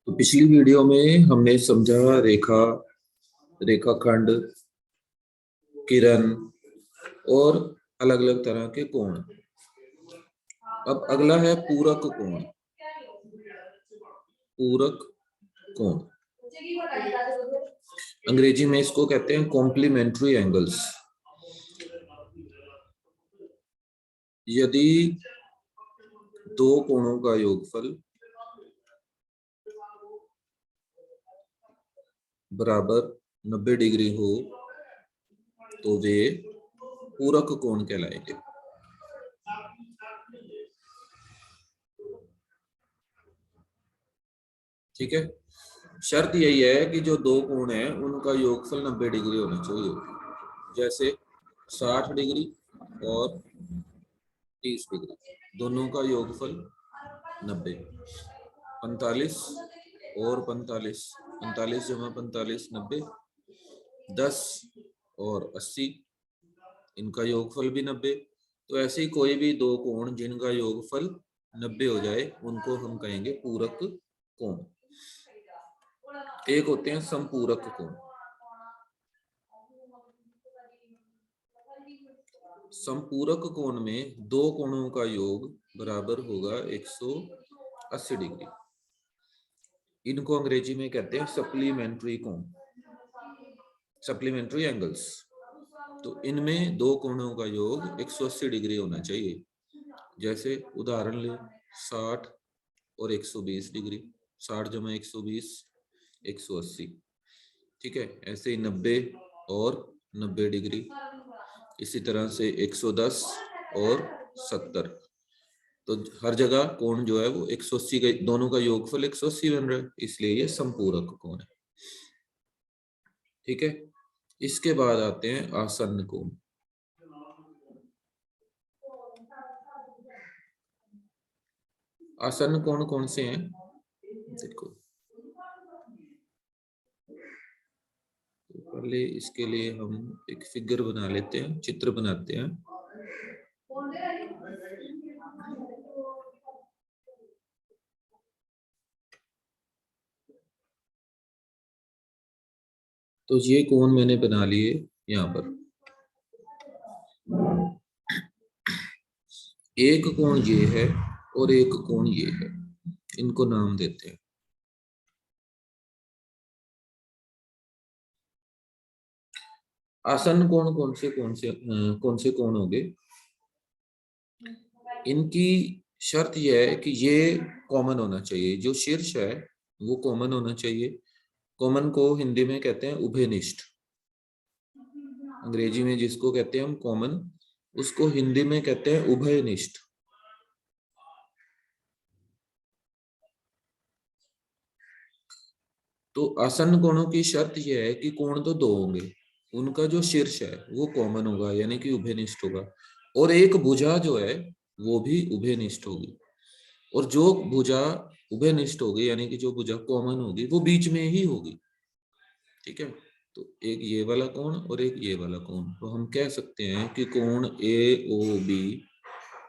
तो पिछली वीडियो में हमने समझा रेखाखंड, किरण और अलग अलग तरह के कोण। अब अगला है पूरक कोण। पूरक कोण अंग्रेजी में इसको कहते हैं कॉम्प्लीमेंट्री एंगल्स। यदि दो कोणों का योगफल बराबर 90 डिग्री हो तो वे पूरक कोण कहलाएंगे। ठीक है, शर्त यही है कि जो दो कोण हैं उनका योगफल 90 डिग्री होना चाहिए। जैसे 60 डिग्री और 30 डिग्री, दोनों का योगफल 90। 45 और 45, 45 जमा 45 90। 10 और 80, इनका योगफल भी 90। तो ऐसे ही कोई भी दो कोण जिनका योगफल 90 हो जाए उनको हम कहेंगे पूरक कोण। एक होते हैं समपूरक कोण। समपूरक कोण में दो कोणों का योग बराबर होगा 180 डिग्री। इनको अंग्रेजी में कहते हैं सप्लीमेंट्री कोण, सप्लीमेंट्री एंगल्स। तो इनमें दो कोणों का योग 180 डिग्री होना चाहिए। जैसे उदाहरण ले 60 और 120 डिग्री। 60 जमा 120 180। ठीक है, ऐसे ही 90 और 90 डिग्री। इसी तरह से 110 और 70। तो हर जगह कोण जो है वो 180 का, दोनों का योगफल 180 बन रहा है, इसलिए ये समपूरक कोण है। ठीक है, इसके बाद आते हैं आसन्न कोण। आसन्न कोण कौन से हैं देखो। तो पहले इसके लिए हम एक फिगर बना लेते हैं, चित्र बनाते हैं। तो ये कोण मैंने बना लिए यहाँ पर। एक कोण ये है और एक कोण ये है, इनको नाम देते हैं। आसन्न कोण कौन से कोण होंगे। इनकी शर्त यह है कि ये कॉमन होना चाहिए, जो शीर्ष है वो कॉमन होना चाहिए। कॉमन को हिंदी में कहते हैं उभयनिष्ठ। अंग्रेजी में जिसको कहते हैं हम कॉमन, उसको हिंदी में कहते हैं उभयनिष्ठ। तो आसन्न कोणों की शर्त यह है कि कोण तो दो होंगे, उनका जो शीर्ष है वो कॉमन होगा यानी कि उभयनिष्ठ होगा, और एक भुजा जो है वो भी उभयनिष्ठ होगी। और जो भुजा उभयनिष्ठ होगी यानी कि जो भुजा कॉमन होगी वो बीच में ही होगी। ठीक है, तो एक ये वाला कोण और एक ये वाला कोण, तो हम कह सकते हैं कि कोण AOB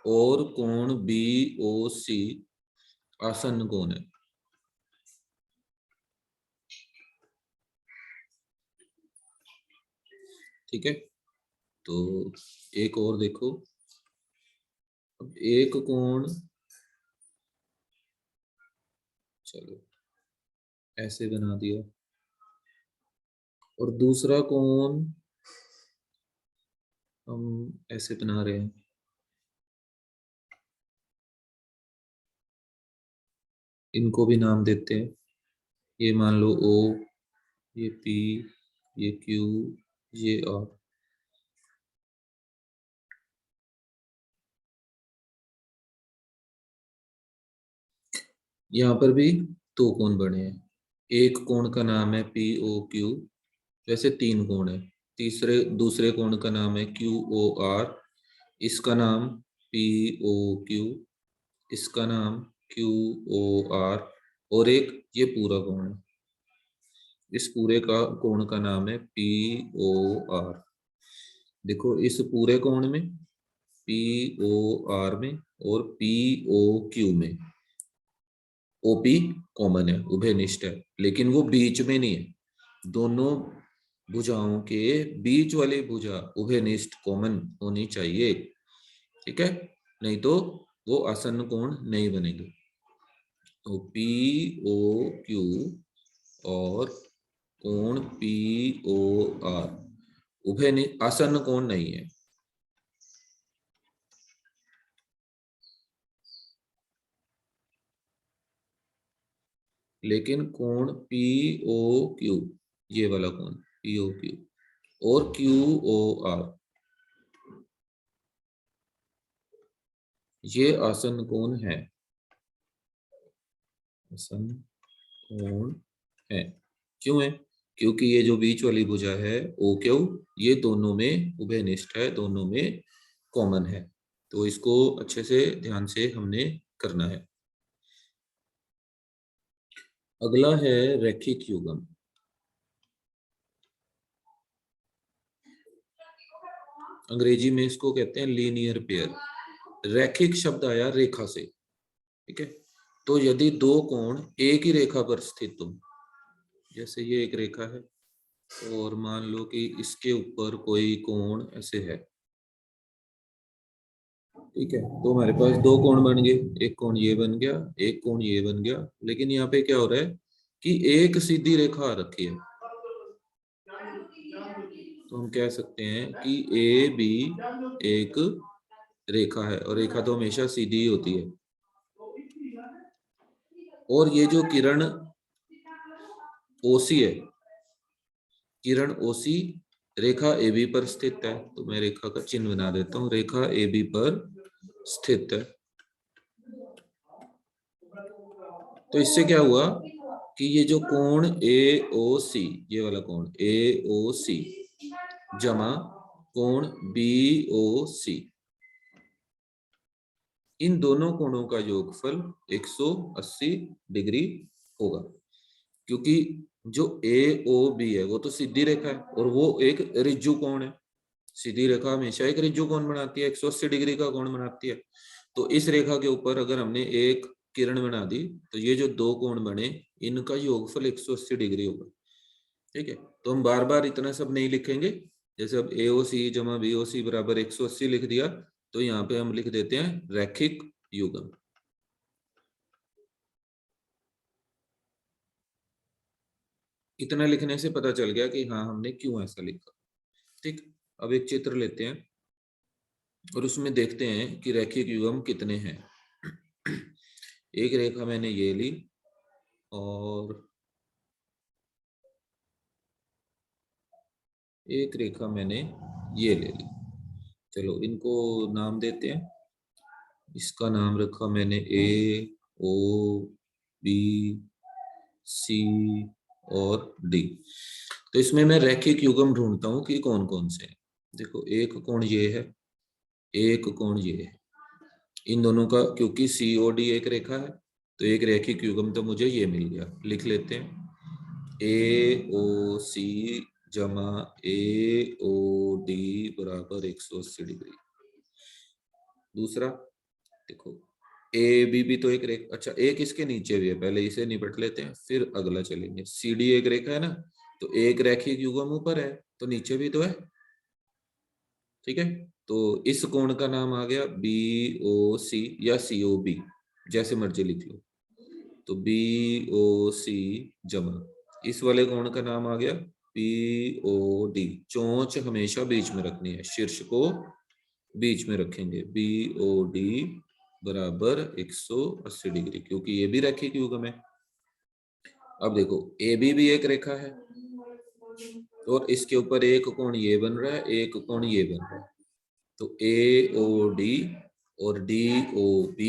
और कोण BOC आसन्न कोण है। ठीक है, तो एक और देखो। अब एक कोण, चलो ऐसे बना दिया, और दूसरा कोण हम ऐसे बना रहे हैं। इनको भी नाम देते हैं। ये मान लो O, ये P, ये Q, ये R। यहाँ पर भी दो कोण बने हैं। एक कोण का नाम है POQ, वैसे तीन कोण है। दूसरे कोण का नाम है QOR, इसका नाम POQ, इसका नाम QOR, और एक ये पूरा कोण है, इस पूरे का कोण का नाम है POR। देखो इस पूरे कोण में, POR में और POQ में ओपी कॉमन है, उभयनिष्ठ है, लेकिन वो बीच में नहीं है। दोनों भुजाओं के बीच वाली भुजा उभयनिष्ठ कॉमन होनी चाहिए, ठीक है, नहीं तो वो आसन्न कोण नहीं बनेंगे। तो पी ओ क्यू और कोण पी ओ आर उभय आसन्न कोण नहीं है। लेकिन कोण पी ओ क्यू, ये वाला कोण पी ओ क्यू और क्यू ओ आर, ये आसन्न कोण है, आसन्न कोण है। क्यों है? क्योंकि ये जो बीच वाली भुजा है ओ क्यू, ये दोनों में उभयनिष्ठ है, दोनों में कॉमन है। तो इसको अच्छे से ध्यान से हमने करना है। अगला है रैखिक युग्म। अंग्रेजी में इसको कहते हैं लीनियर पेयर। रैखिक शब्द आया रेखा से, ठीक है। तो यदि दो कोण एक ही रेखा पर स्थित हो, जैसे ये एक रेखा है और मान लो कि इसके ऊपर कोई कोण ऐसे है, ठीक है, तो हमारे पास दो कोण बन गए, एक कोण ये बन गया, एक कोण ये बन गया। लेकिन यहाँ पे क्या हो रहा है कि एक सीधी रेखा आ रखी है, तो हम कह सकते हैं कि ए बी एक रेखा है, और रेखा तो हमेशा सीधी ही होती है। और ये जो किरण ओसी है, किरण ओसी रेखा ए बी पर स्थित है, तो मैं रेखा का चिन्ह बना देता हूँ, रेखा ए बी पर स्थित है। तो इससे क्या हुआ कि ये जो कोण ए ओ सी, ये वाला कोण ए ओ सी जमा कोण बी ओ सी, इन दोनों कोणों का योगफल 180 डिग्री होगा। क्योंकि जो ए ओ बी है वो तो सीधी रेखा है और वो एक ऋजु कोण है। सीधी रेखा हमेशा एक ऋजु कोण बनाती है, 180 डिग्री का कोण बनाती है। तो इस रेखा के ऊपर अगर हमने एक किरण बना दी, तो ये जो दो कोण बने इनका योगफल 180 डिग्री होगा, ठीक है। तो हम बार बार इतना सब नहीं लिखेंगे। जैसे अब AOC जमा BOC बराबर 180 लिख दिया, तो यहाँ पे हम लिख देते हैं रैखिक युग्म। इतना लिखने से पता चल गया कि हाँ हमने क्यों ऐसा लिखा, ठीक। अब एक चित्र लेते हैं और उसमें देखते हैं कि रैखिक युग्म कितने हैं। एक रेखा मैंने ये ली और एक रेखा मैंने ये ले ली। चलो इनको नाम देते हैं। इसका नाम रखा मैंने A O B C और D। तो इसमें मैं रैखिक युग्म ढूंढता हूं कि कौन कौन से हैं। देखो एक कोण ये है, एक कोण ये है, इन दोनों का क्योंकि COD एक रेखा है, तो एक रैखिक युग्म तो मुझे ये मिल गया। लिख लेते हैं AOC जमा AOD बराबर 180 डिग्री। दूसरा देखो ए बी भी तो एक रेखा, अच्छा एक इसके नीचे भी है, पहले इसे निपट लेते हैं फिर अगला चलेंगे। CD एक रेखा है ना, तो एक रैखिक युग्म ऊपर है तो नीचे भी तो है, ठीक है। तो इस कोण का नाम आ गया BOC या COB, जैसे मर्जी लिख लो। तो BOC जमा इस वाले कोण का नाम आ गया POD। चोंच हमेशा बीच में रखनी है, शीर्ष को बीच में रखेंगे। BOD बराबर 180 डिग्री, क्योंकि ये भी रैखिक युग्म है। अब देखो AB भी एक रेखा है और इसके ऊपर एक कोण ये बन रहा है, एक कोण ये बन रहा है। तो AOD और DOB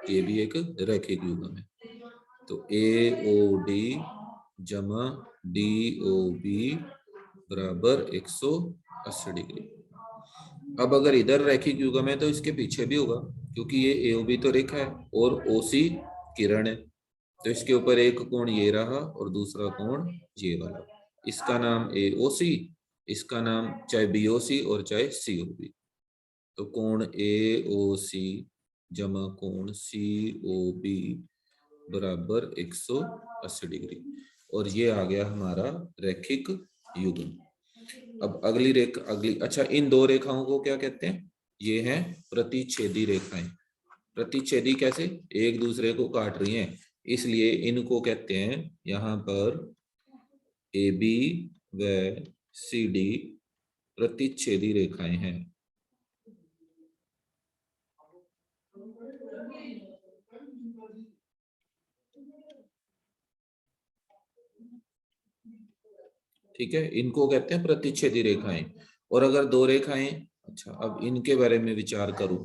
ये भी एक रैखिक युग्म है। तो AOD जमा DOB बराबर 180 डिग्री। अब अगर इधर रैखिक युग्म है तो इसके पीछे भी होगा, क्योंकि ये AOB तो रेखा है और OC किरण है। तो इसके ऊपर एक कोण ये रहा और दूसरा कोण ये वाला, इसका नाम AOC, इसका नाम चाहे BOC और चाहे COB। तो कोण AOC जमा कोण COB बराबर 180 डिग्री, और ये आ गया हमारा रैखिक युग्म। अब अगली अच्छा, इन दो रेखाओं को क्या कहते हैं? ये हैं प्रतिच्छेदी रेखाएं। प्रतिच्छेदी कैसे? एक दूसरे को काट रही हैं, इसलिए इनको कहते हैं यहां पर AB व CD प्रतिच्छेदी रेखाएं हैं। ठीक है, इनको कहते हैं प्रतिच्छेदी रेखाएं। और अगर दो रेखाएं, अच्छा अब इनके बारे में विचार करूं,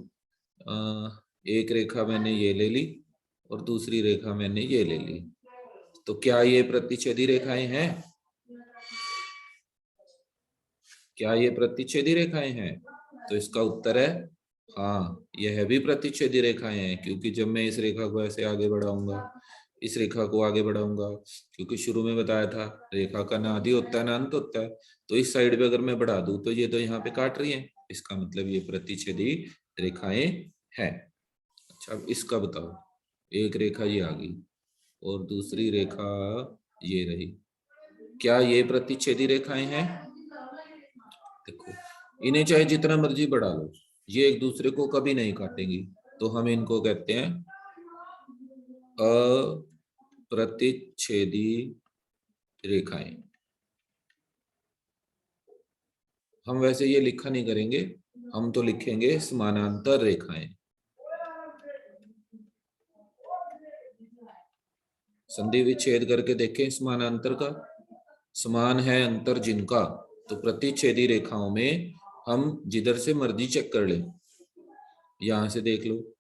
एक रेखा मैंने ये ले ली और दूसरी रेखा मैंने ये ले ली, तो क्या ये प्रतिच्छेदी रेखाएं हैं? क्या ये प्रतिच्छेदी रेखाएं हैं? तो इसका उत्तर है हाँ, यह भी प्रतिच्छेदी रेखाएं हैं, क्योंकि जब मैं इस रेखा को ऐसे आगे बढ़ाऊंगा, इस रेखा को आगे बढ़ाऊंगा, क्योंकि शुरू में बताया था रेखा का ना आदि होता है ना अंत होता है, तो इस साइड पे अगर मैं बढ़ा दूं तो ये तो यहाँ पे काट रही है, इसका मतलब ये प्रतिच्छेदी रेखाएं हैं। अच्छा अब इसका बताओ, एक रेखा ये आ गई और दूसरी रेखा ये रही, क्या ये प्रतिच्छेदी रेखाएं हैं? देखो, इन्हें चाहे जितना मर्जी बढ़ा लो, ये एक दूसरे को कभी नहीं काटेंगी, तो हम इनको कहते हैं अप्रतिच्छेदी रेखाएं। हम वैसे ये लिखा नहीं करेंगे, हम तो लिखेंगे समानांतर रेखाएं। संधि विच्छेद करके देखें समानांतर का, समान है अंतर जिनका, तो प्रतिच्छेदी रेखाओं में हम जिधर से मर्जी चेक कर ले, यहां से देख लो,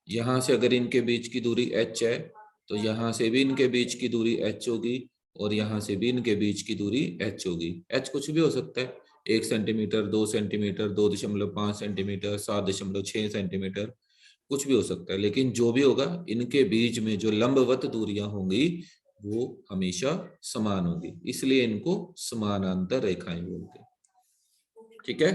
यहां से अगर इनके बीच की दूरी h है तो यहां से भी इनके बीच की दूरी h होगी, और यहां से भी इनके बीच की दूरी h होगी। h कुछ भी हो सकता है, 1 सेंटीमीटर, 2 सेंटीमीटर, 2.5 सेंटीमीटर, 7.6 सेंटीमीटर, कुछ भी हो सकता है, लेकिन जो भी होगा इनके बीच में जो लंबवत दूरियां होंगी वो हमेशा समान होगी, इसलिए इनको समानांतर रेखाएं बोलते हैं। ठीक है।